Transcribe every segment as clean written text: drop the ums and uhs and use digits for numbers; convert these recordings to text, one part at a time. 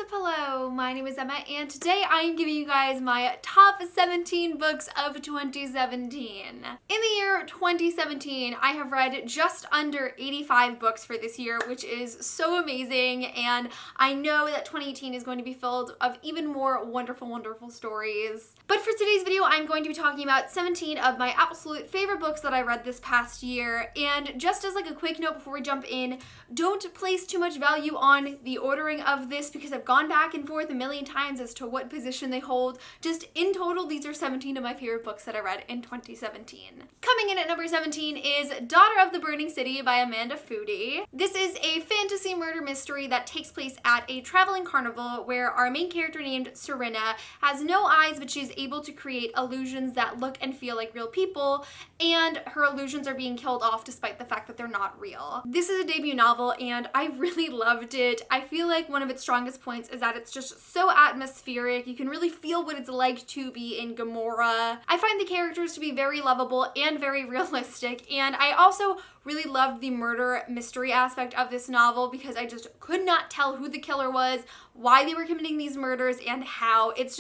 What's up, hello, my name is Emma, and today I am giving you guys my top 17 books of 2017. In the year 2017, I have read just under 85 books for this year, which is so amazing, and I know that 2018 is going to be filled of even more wonderful, wonderful stories. But for today's video, I'm going to be talking about 17 of my absolute favorite books that I read this past year, and just as like a quick note before we jump in, don't place too much value on the ordering of this because I've gone back and forth a million times as to what position they hold. Just in total, these are 17 of my favorite books that I read in 2017. Coming in at number 17 is Daughter of the Burning City by Amanda Foody. This is a fantasy murder mystery that takes place at a traveling carnival where our main character named Serena has no eyes, but she's able to create illusions that look and feel like real people, and her illusions are being killed off despite the fact that they're not real. This is a debut novel and I really loved it. I feel like one of its strongest points is that it's just so atmospheric. You can really feel what it's like to be in Gomorrah. I find the characters to be very lovable and very realistic, and I also really loved the murder mystery aspect of this novel because I just could not tell who the killer was, why they were committing these murders, and how. It's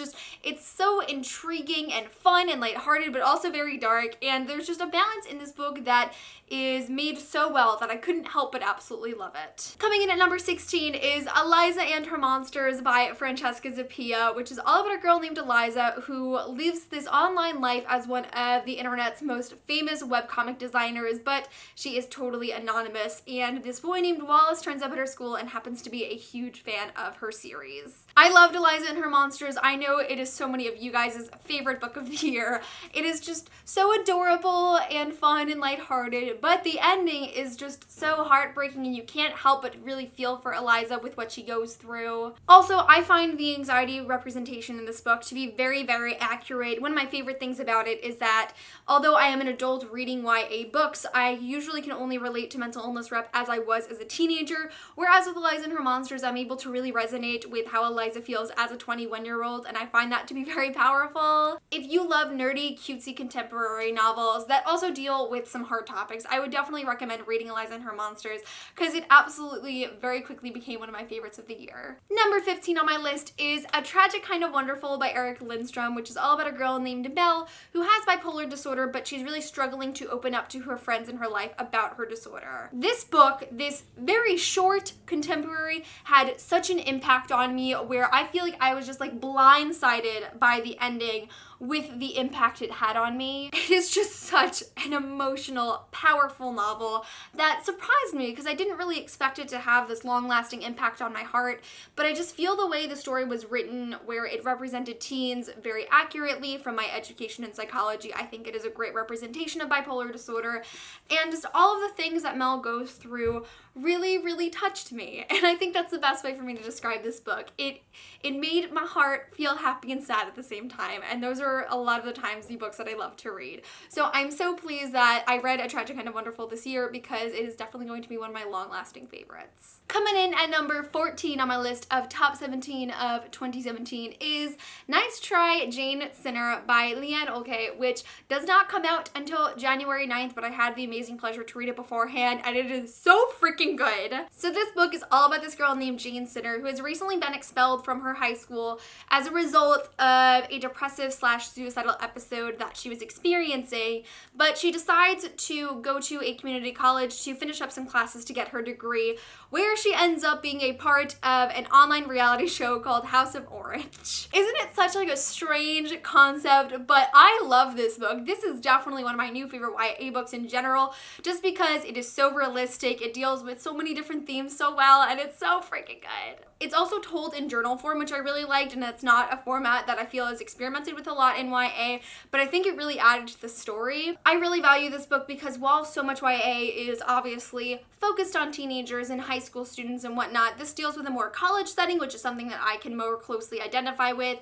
so intriguing and fun and lighthearted, but also very dark, and there's just a balance in this book that is made so well that I couldn't help but absolutely love it. Coming in at number 16 is Eliza and Her Monsters by Francesca Zappia, which is all about a girl named Eliza who lives this online life as one of the internet's most famous webcomic designers, but she is totally anonymous, and this boy named Wallace turns up at her school and happens to be a huge fan of her series. I loved Eliza and Her Monsters. I know it is so many of you guys' favorite book of the year. It is just so adorable and fun and lighthearted, but the ending is just so heartbreaking and you can't help but really feel for Eliza with what she goes through. Also, I find the anxiety representation in this book to be very, very accurate. One of my favorite things about it is that although I am an adult reading YA books, I usually can only relate to mental illness rep as I was as a teenager, whereas with Eliza and Her Monsters, I'm able to really resonate with how Eliza feels as a 21-year-old, and I find that to be very powerful. If you love nerdy, cutesy contemporary novels that also deal with some hard topics, I would definitely recommend reading Eliza and Her Monsters because it absolutely very quickly became one of my favorites of the year. Number 15 on my list is A Tragic Kind of Wonderful by Eric Lindstrom, which is all about a girl named Belle who has bipolar disorder, but she's really struggling to open up to her friends in her life about her disorder. This book, this very short contemporary, had such an impact on me where I feel like I was just like blindsided by the ending with the impact it had on me. It is just such an emotional, powerful novel that surprised me because I didn't really expect it to have this long-lasting impact on my heart, but I just feel the way the story was written, where it represented teens very accurately from my education in psychology. I think it is a great representation of bipolar disorder, and just all of the things that Mel goes through really, really touched me. And I think that's the best way for me to describe this book. It made my heart feel happy and sad at the same time, and those are a lot of the times the books that I love to read. So I'm so pleased that I read A Tragic Kind of Wonderful this year because it is definitely going to be one of my long-lasting favorites. Coming in at number 14 on my list of top 17 of 2017 is Nice Try, Jane Sinner by Leanne Olke, which does not come out until January 9th, but I had the amazing pleasure to read it beforehand, and it is so freaking good. So this book is all about this girl named Jane Sinner who has recently been expelled from her high school as a result of a depressive / suicidal episode that she was experiencing, but she decides to go to a community college to finish up some classes to get her degree, where she ends up being a part of an online reality show called House of Orange. Isn't it such like a strange concept? But I love this book. This is definitely one of my new favorite YA books in general, just because it is so realistic. It deals with so many different themes so well, and it's so freaking good. It's also told in journal form, which I really liked, and it's not a format that I feel is experimented with a lot in YA, but I think it really added to the story. I really value this book because while so much YA is obviously focused on teenagers and high school students and whatnot, this deals with a more college setting, which is something that I can more closely identify with.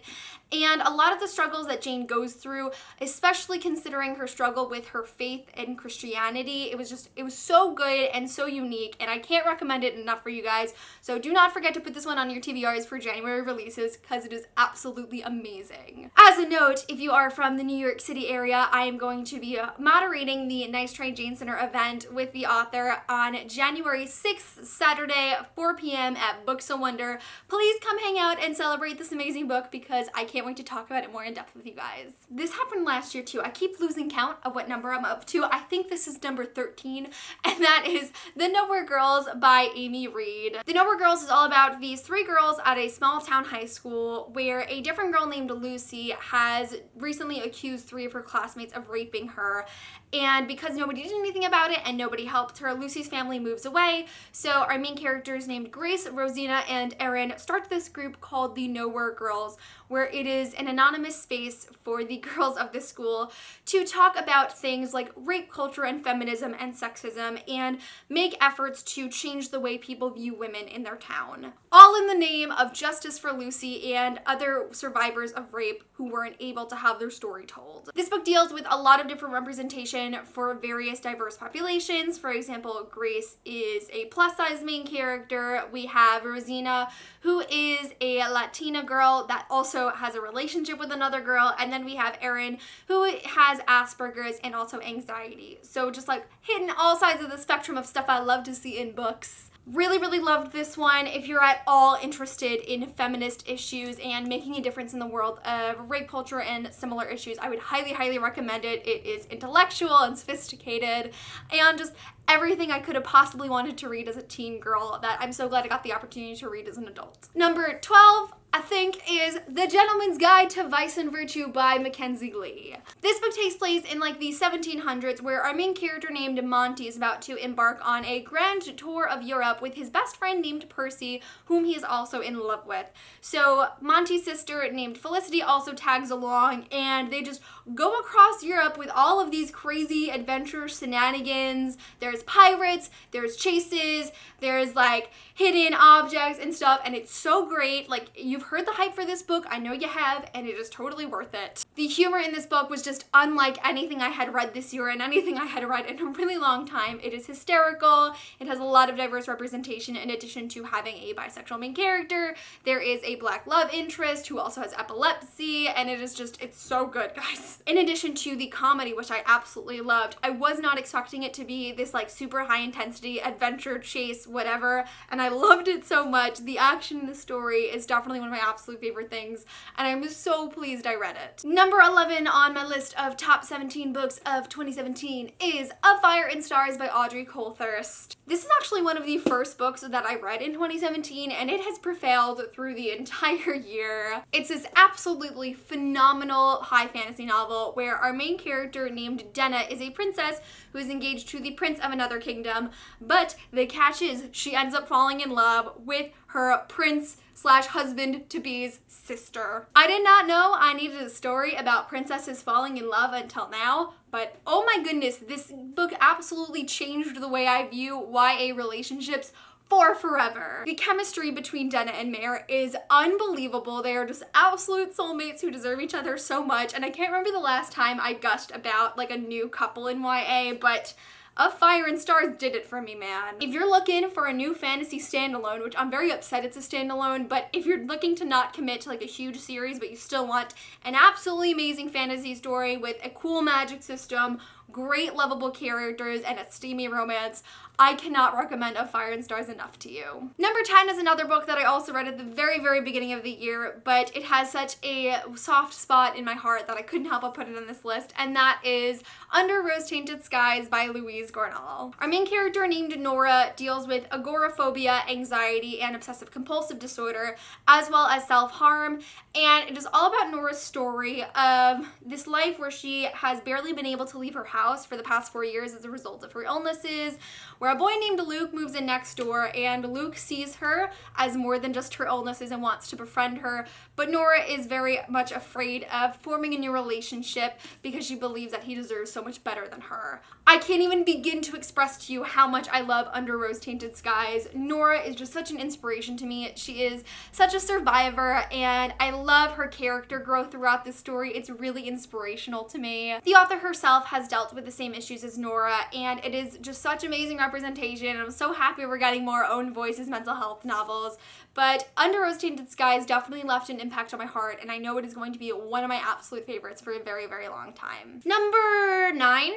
And a lot of the struggles that Jane goes through, especially considering her struggle with her faith and Christianity, it was so good and so unique. and I can't recommend it enough for you guys. So do not forget to put this one on your TBRs for January releases because it is absolutely amazing. As a note, if you are from the New York City area, I am going to be moderating the Nice Try Jane Center event with the author on January 6th, Saturday, 4 p.m. at Books a Wonder. Please come hang out and celebrate this amazing book because I can't wait to talk about it more in depth with you guys. This happened last year too. I keep losing count of what number I'm up to. I think this is number 13, and that is The Nowhere Girls by Amy Reed. The Nowhere Girls is all about these 3 girls at a small town high school where a different girl named Lucy has recently accused 3 of her classmates of raping her. And because nobody did anything about it and nobody helped her, Lucy's family moves away. So our main characters named Grace, Rosina, and Erin start this group called the Nowhere Girls, where it is an anonymous space for the girls of the school to talk about things like rape culture and feminism and sexism and make efforts to change the way people view women in their town. All in the name of justice for Lucy and other survivors of rape who weren't able to have their story told. This book deals with a lot of different representation for various diverse populations. For example, Grace is a plus-size main character. We have Rosina, who is a Latina girl that also has a relationship with another girl, and then we have Erin, who has Asperger's and also anxiety. So just like hitting all sides of the spectrum of stuff I love to see in books. Really, really loved this one. If you're at all interested in feminist issues and making a difference in the world of rape culture and similar issues, I would highly, highly recommend it. It is intellectual and sophisticated and just everything I could have possibly wanted to read as a teen girl that I'm so glad I got the opportunity to read as an adult. Number 12, I think, is The Gentleman's Guide to Vice and Virtue by Mackenzie Lee. This book takes place in like the 1700s where our main character named Monty is about to embark on a grand tour of Europe with his best friend named Percy, whom he is also in love with. So Monty's sister named Felicity also tags along, and they just go across Europe with all of these crazy adventure shenanigans. There's pirates, there's chases, there's like hidden objects and stuff, and it's so great. Like, you've heard the hype for this book, I know you have, and it is totally worth it. The humor in this book was just unlike anything I had read this year and anything I had read in a really long time. It is hysterical, it has a lot of diverse representation in addition to having a bisexual main character. There is a black love interest who also has epilepsy, and it is just, it's so good, guys. In addition to the comedy, which I absolutely loved, I was not expecting it to be this like super high intensity adventure chase whatever, and I loved it so much. The action in the story is definitely one of my absolute favorite things, and I'm so pleased I read it. Number 11 on my list of top 17 books of 2017 is A Fire in Stars by Audrey Colthurst. This is actually one of the first books that I read in 2017, and it has prevailed through the entire year. It's this absolutely phenomenal high fantasy novel where our main character named Denna is a princess who is engaged to the prince of another kingdom, but the catch is she ends up falling in love with her prince/husband-to-be's sister. I did not know I needed a story about princesses falling in love until now, but oh my goodness, this book absolutely changed the way I view YA relationships for forever. The chemistry between Denna and Mare is unbelievable. They are just absolute soulmates who deserve each other so much, and I can't remember the last time I gushed about like a new couple in YA, but A Fire in Stars did it for me, man. If you're looking for a new fantasy standalone, which I'm very upset it's a standalone, but if you're looking to not commit to like a huge series, but you still want an absolutely amazing fantasy story with a cool magic system, great lovable characters, and a steamy romance, I cannot recommend A Fire in Stars enough to you. Number 10 is another book that I also read at the very, very beginning of the year, but it has such a soft spot in my heart that I couldn't help but put it on this list, and that is Under Rose-Tainted Skies by Louise Garnall. Our main character named Nora deals with agoraphobia, anxiety, and obsessive-compulsive disorder, as well as self-harm, and it is all about Nora's story of this life where she has barely been able to leave her house for the past 4 years as a result of her illnesses, where a boy named Luke moves in next door, and Luke sees her as more than just her illnesses and wants to befriend her, but Nora is very much afraid of forming a new relationship because she believes that he deserves so much better than her. I can't even begin to express to you how much I love Under Rose-Tainted Skies. Nora is just such an inspiration to me. She is such a survivor, and I love her character growth throughout this story. It's really inspirational to me. The author herself has dealt dealt with the same issues as Nora, and it is just such amazing representation, and I'm so happy we're getting more own voices mental health novels. But Under Rose-Tinted Skies definitely left an impact on my heart, and I know it is going to be one of my absolute favorites for a very, very long time. Number 9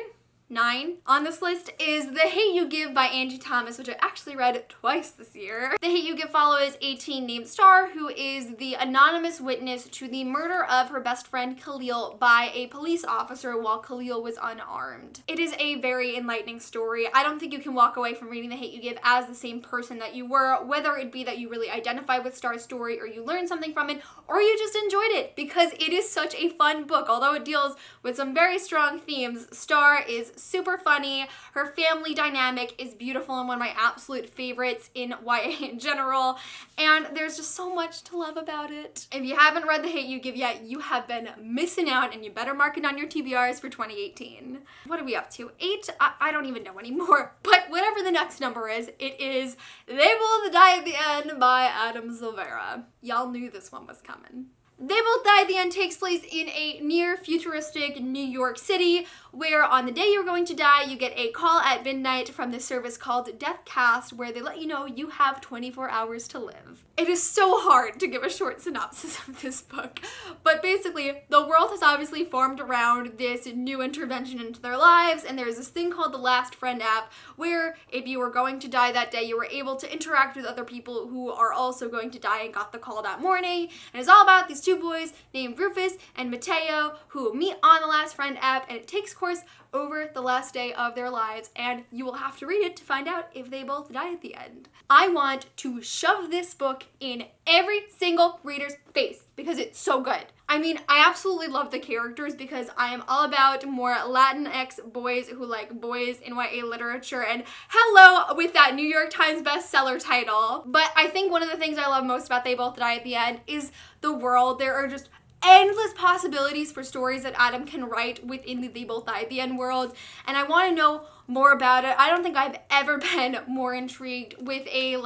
on this list is The Hate U Give by Angie Thomas, which I actually read twice this year. The Hate U Give follows a teen named Star, who is the anonymous witness to the murder of her best friend Khalil by a police officer while Khalil was unarmed. It is a very enlightening story. I don't think you can walk away from reading The Hate U Give as the same person that you were, whether it be that you really identify with Star's story or you learned something from it, or you just enjoyed it, because it is such a fun book. Although it deals with some very strong themes, Star is super funny. Her family dynamic is beautiful and one of my absolute favorites in YA in general, and there's just so much to love about it. If you haven't read The Hate U Give yet, you have been missing out, and you better mark it on your TBRs for 2018. What are we up to? 8? I don't even know anymore, but whatever the next number is, it is They Both Die at the End by Adam Silvera. Y'all knew this one was coming. They Both Die at the End takes place in a near futuristic New York City, where on the day you're going to die, you get a call at midnight from this service called Deathcast, where they let you know you have 24 hours to live. It is so hard to give a short synopsis of this book, but basically, the world has obviously formed around this new intervention into their lives, and there's this thing called the Last Friend app, where if you were going to die that day, you were able to interact with other people who are also going to die and got the call that morning, and it's all about these two boys named Rufus and Mateo who meet on the Last Friend app, and it takes course over the last day of their lives, and you will have to read it to find out if they both die at the end. I want to shove this book in every single reader's face because it's so good. I mean, I absolutely love the characters because I am all about more Latinx boys who like boys in YA literature, and hello with that New York Times bestseller title. But I think one of the things I love most about They Both Die at the End is the world. There are just endless possibilities for stories that Adam can write within the They Both Die at the End world, and I want to know more about it. I don't think I've ever been more intrigued with a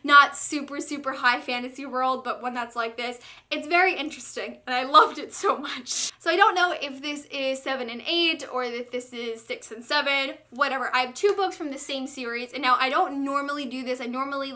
not super high fantasy world, but one that's like this. It's very interesting and I loved it so much. So I don't know if this is 7 and 8 or if this is 6 and 7, whatever. I have 2 books from the same series, and now I don't normally do this. I normally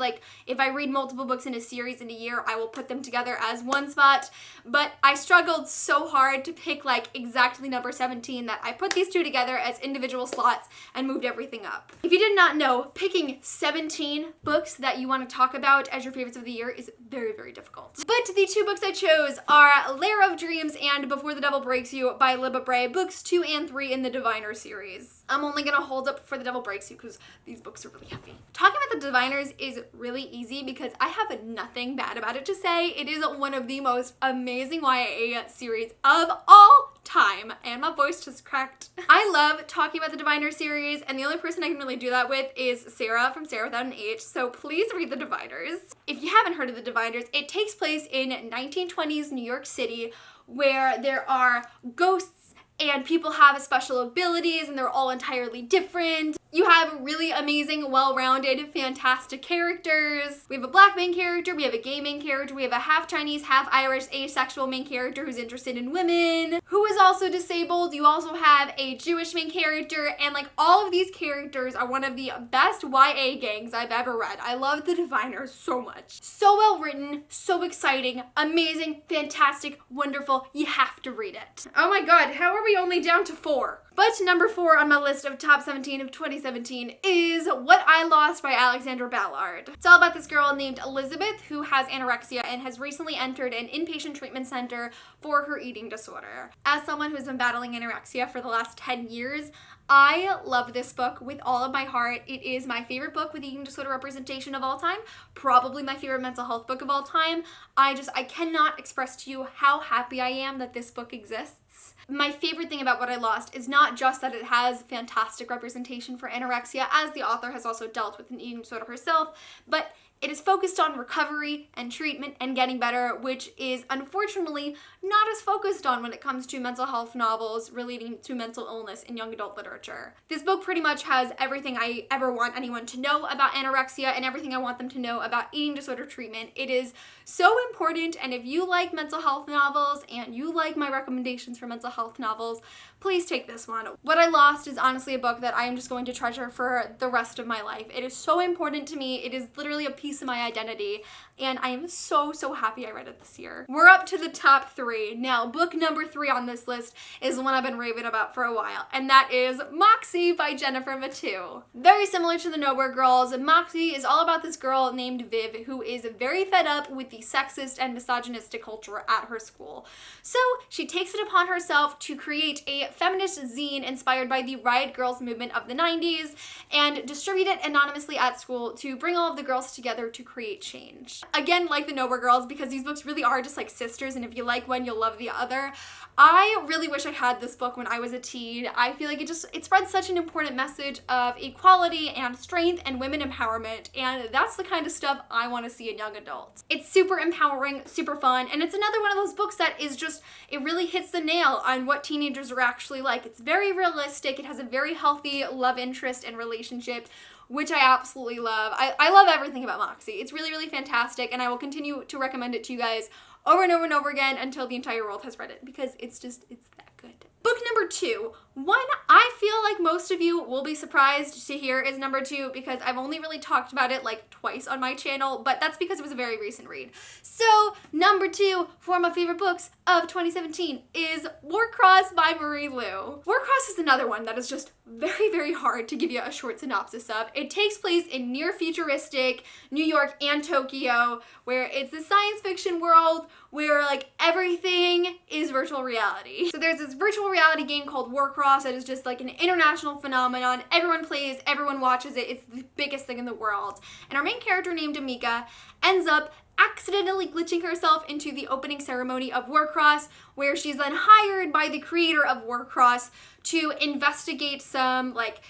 if I read multiple books in a series in a year, I will put them together as one spot, but I struggled so hard to pick exactly number 17 that I put these 2 together as individual slots and moved everything up. If you did not know, picking 17 books that you want to talk about as your favorites of the year is very difficult. But the 2 books I chose are Lair of Dreams and Before the Devil Breaks You by Libba Bray, books 2 and 3 in the Diviner series. I'm only gonna hold up Before the Devil Breaks You because these books are really heavy. Talking about the Diviners is really easy because I have nothing bad about it to say. It is one of the most amazing YA series of all time, and my voice just cracked. I love talking about the Diviner series, and the only person I can really do that with is Sarah from Sarah Without an H, so please read the Diviners. If you haven't heard of the Diviners, it takes place in 1920s New York City, where there are ghosts and people have special abilities and they're all entirely different. You have really amazing, well-rounded, fantastic characters. We have a black main character, we have a gay main character, we have a half Chinese, half Irish, asexual main character who's interested in women, who is also disabled. You also have a Jewish main character, and all of these characters are one of the best YA gangs I've ever read. I love the Diviners so much. So well written, so exciting, amazing, fantastic, wonderful. You have to read it. Oh my god, how are we only down to 4? But number 4 on my list of top 17 of 2017 is What I Lost by Alexandra Ballard. It's all about this girl named Elizabeth who has anorexia and has recently entered an inpatient treatment center for her eating disorder. As someone who's been battling anorexia for the last 10 years, I love this book with all of my heart. It is my favorite book with eating disorder representation of all time, probably my favorite mental health book of all time. I cannot express to you how happy I am that this book exists. My favorite thing about What I Lost is not just that it has fantastic representation for anorexia, as the author has also dealt with an eating disorder herself, but It is focused on recovery and treatment and getting better, which is unfortunately not as focused on when it comes to mental health novels relating to mental illness in young adult literature. This book pretty much has everything I ever want anyone to know about anorexia and everything I want them to know about eating disorder treatment. It is so important, and if you like mental health novels and you like my recommendations for mental health novels, please take this one. What I Lost is honestly a book that I am just going to treasure for the rest of my life. It is so important to me. It is literally a piece of my identity, and I am so happy I read it this year. We're up to the top 3. Now, book number 3 on this list is the one I've been raving about for a while, and that is Moxie by Jennifer Mathieu. Very similar to the Nowhere Girls, Moxie is all about this girl named Viv who is very fed up with the sexist and misogynistic culture at her school. So she takes it upon herself to create a feminist zine inspired by the Riot Girls movement of the 90s and distribute it anonymously at school to bring all of the girls together to create change. Again, like the Nowhere Girls, because these books really are just like sisters, and if you like one, you'll love the other. I really wish I had this book when I was a teen. I feel like it spreads such an important message of equality and strength and women empowerment, and that's the kind of stuff I want to see in young adults. It's super empowering, super fun, and it's another one of those books that is just, it really hits the nail on what teenagers are actually like. It's very realistic. It has a very healthy love interest and relationship, which I absolutely love. I love everything about Moxie. It's really fantastic, and I will continue to recommend it to you guys over and over and over again until the entire world has read it, because it's that good. Book number 2, one I feel like most of you will be surprised to hear is number 2, because I've only really talked about it like twice on my channel, but that's because it was a very recent read. So number 2 for my favorite books of 2017 is Warcross by Marie Lu. Warcross is another one that is just very hard to give you a short synopsis of. It takes place in near futuristic New York and Tokyo, where it's a science fiction world where like everything is virtual reality. So there's this virtual reality game called Warcross that is just like an international phenomenon. Everyone plays, everyone watches it. It's the biggest thing in the world. And our main character named Amika ends up accidentally glitching herself into the opening ceremony of Warcross, where she's then hired by the creator of Warcross to investigate some like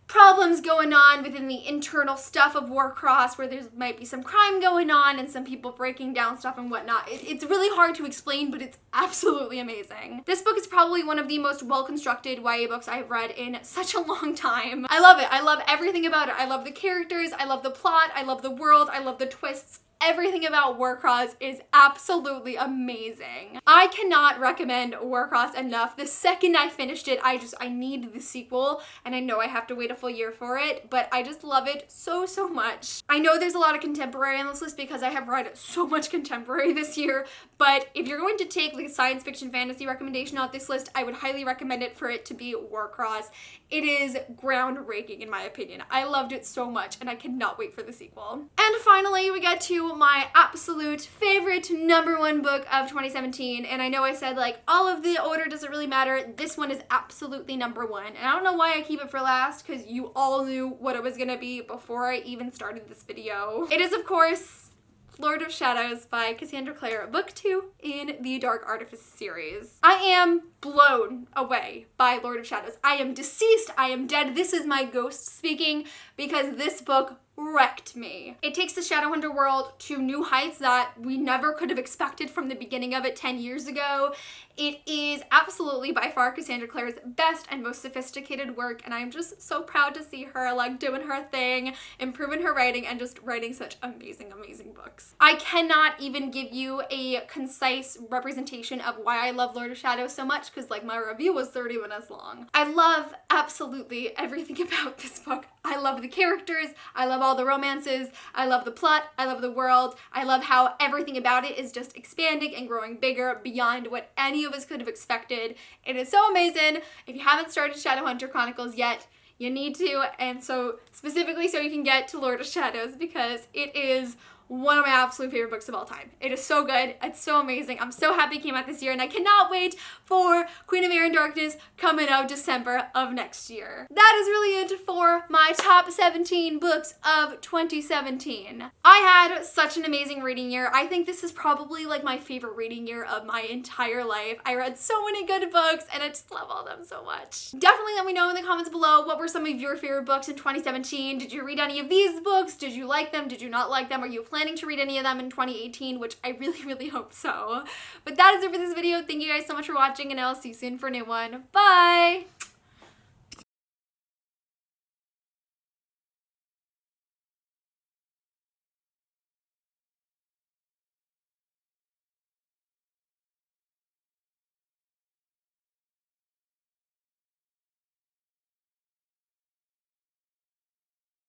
problems going on within the internal stuff of Warcross, where there might be some crime going on and some people breaking down stuff and whatnot. It's really hard to explain, but it's absolutely amazing. This book is probably one of the most well-constructed YA books I've read in such a long time. I love it. I love everything about it. I love the characters, I love the plot, I love the world, I love the twists. Everything about Warcross is absolutely amazing. I cannot recommend Warcross enough. The second I finished it, I need the sequel, and I know I have to wait a full year for it, but I just love it so much. I know there's a lot of contemporary on this list because I have read so much contemporary this year, but if you're going to take like a science fiction fantasy recommendation off this list, I would highly recommend it for it to be Warcross. It is groundbreaking in my opinion. I loved it so much, and I cannot wait for the sequel. And finally, we get to my absolute favorite number 1 book of 2017, and I know I said like all of the order doesn't really matter. This one is absolutely number 1, and I don't know why I keep it for last, because you all knew what it was gonna be before I even started this video. It is, of course, Lord of Shadows by Cassandra Clare, book 2 in the Dark Artifice series. I am blown away by Lord of Shadows. I am deceased, I am dead. This is my ghost speaking, because this book wrecked me. It takes the Shadowhunter world to new heights that we never could have expected from the beginning of it 10 years ago. It is absolutely by far Cassandra Clare's best and most sophisticated work, and I'm just so proud to see her like doing her thing, improving her writing, and just writing such amazing books. I cannot even give you a concise representation of why I love Lord of Shadows so much, because like my review was 30 minutes long. I love absolutely everything about this book. I love the characters, I love all the romances, I love the plot, I love the world, I love how everything about it is just expanding and growing bigger beyond what any of us could have expected. It is so amazing. If you haven't started Shadowhunter Chronicles yet, you need to, and so specifically so you can get to Lord of Shadows, because it is one of my absolute favorite books of all time. It is so good. It's so amazing. I'm so happy it came out this year, and I cannot wait for Queen of Air and Darkness coming out December of next year. That is really it for my top 17 books of 2017. I had such an amazing reading year. I think this is probably like my favorite reading year of my entire life. I read so many good books, and I just love all of them so much. Definitely let me know in the comments below, what were some of your favorite books in 2017? Did you read any of these books? Did you like them? Did you not like them? Are you planning to read any of them in 2018, which I really hope so. But that is it for this video. Thank you guys so much for watching, and I'll see you soon for a new one. Bye!